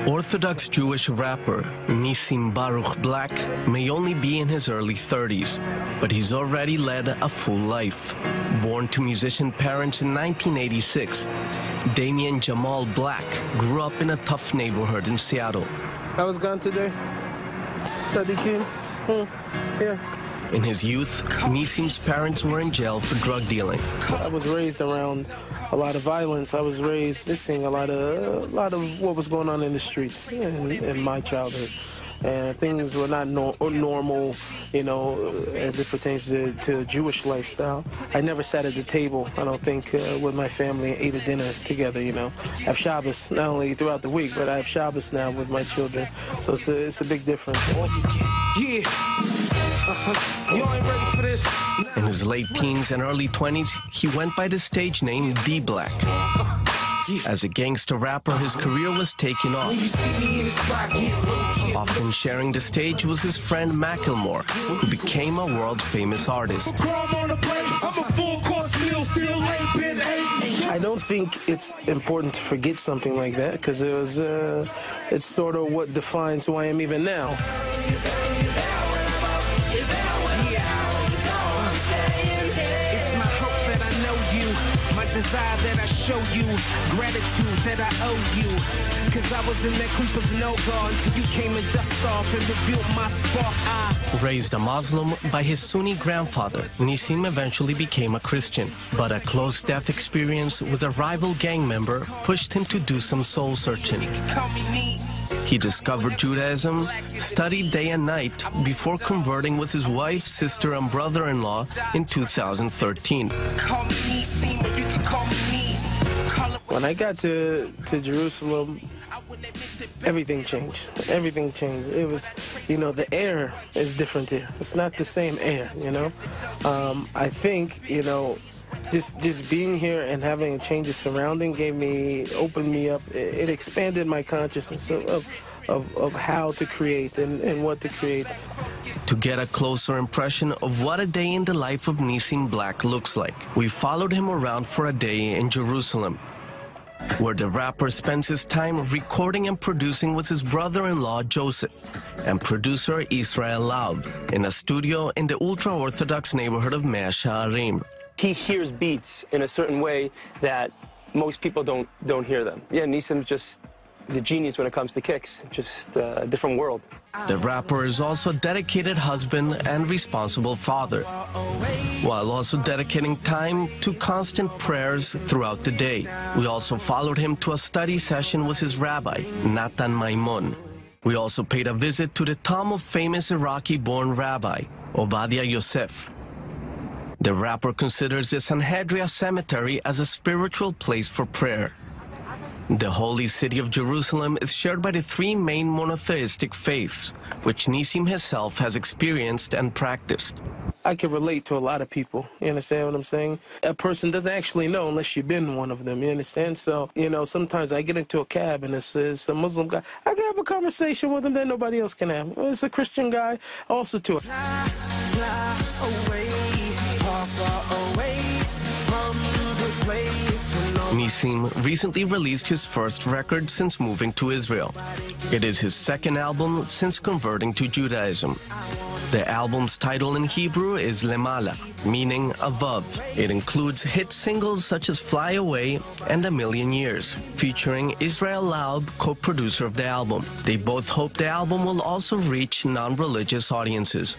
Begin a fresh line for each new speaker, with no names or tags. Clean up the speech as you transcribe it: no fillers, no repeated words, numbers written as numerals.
Orthodox Jewish rapper NISSIM Black may only be in his early 30s, but he's already led a full life. Born to musician parents in 1986, Damian Jamal Black grew up in a tough neighborhood in Seattle.
I was gone today. Tzadikim. Yeah.
In his youth, Nissim's parents were in jail for drug dealing.
I was raised around a lot of violence. I was raised listening a lot of what was going on in the streets in my childhood. And things were not normal, you know, as it pertains to Jewish lifestyle. I never sat at the table, I don't think, with my family and ate a dinner together, you know. I have Shabbos, not only throughout the week, but I have Shabbos now with my children. So it's a big difference.
Yeah. You ain't ready for this.
In his late teens and early 20s, he went by the stage name D-Black. As a gangster rapper, his career was taking off. Often sharing the stage was his friend Macklemore, who became a world-famous artist.
I don't think it's important to forget something like that, because it's sort of what defines who I am even now.
Desire that I show you, gratitude that I owe you. Cause I was in that creeper's no-go until you came and dust off and revealed my spark.
Raised a Muslim by his Sunni grandfather, Nissim eventually became a Christian. But a close death experience with a rival gang member pushed him to do some soul searching. He discovered Judaism, studied day and night before converting with his wife, sister, and brother-in-law in 2013.
When I got to Jerusalem, everything changed. Everything changed. It was, you know, the air is different here. It's not the same air, you know. I think, you know, just being here and having a change of surrounding opened me up. It expanded my consciousness of how to create and what to create.
To get a closer impression of what a day in the life of NISSIM Black looks like, we followed him around for a day in Jerusalem, where the rapper spends his time recording and producing with his brother-in-law Joseph and producer Israel Laub in a studio in the ultra-Orthodox neighborhood of Mea Shearim.
He hears beats in a certain way that most people don't hear them. Yeah, Nissim's just the genius when it comes to kicks, just a different world.
The rapper is also a dedicated husband and responsible father, while also dedicating time to constant prayers throughout the day. We also followed him to a study session with his rabbi, Natan Maimon. We also paid a visit to the tomb of famous Iraqi-born rabbi, Obadia Yosef. The rapper considers the Sanhedria cemetery as a spiritual place for prayer. The holy city of Jerusalem is shared by the three main monotheistic faiths, which Nissim himself has experienced and practiced.
I can relate to a lot of people, you understand what I'm saying? A person doesn't actually know unless you've been one of them, you understand? So, you know, sometimes I get into a cab and it's a Muslim guy. I can have a conversation with him that nobody else can have. It's a Christian guy also too.
Fly away, far away from this place.
Nissim recently released his first record since moving to Israel. It is his second album since converting to Judaism. The album's title in Hebrew is Lemala, meaning above. It includes hit singles such as Fly Away and A Million Years, featuring Israel Laub, co-producer of the album. They both hope the album will also reach non-religious audiences.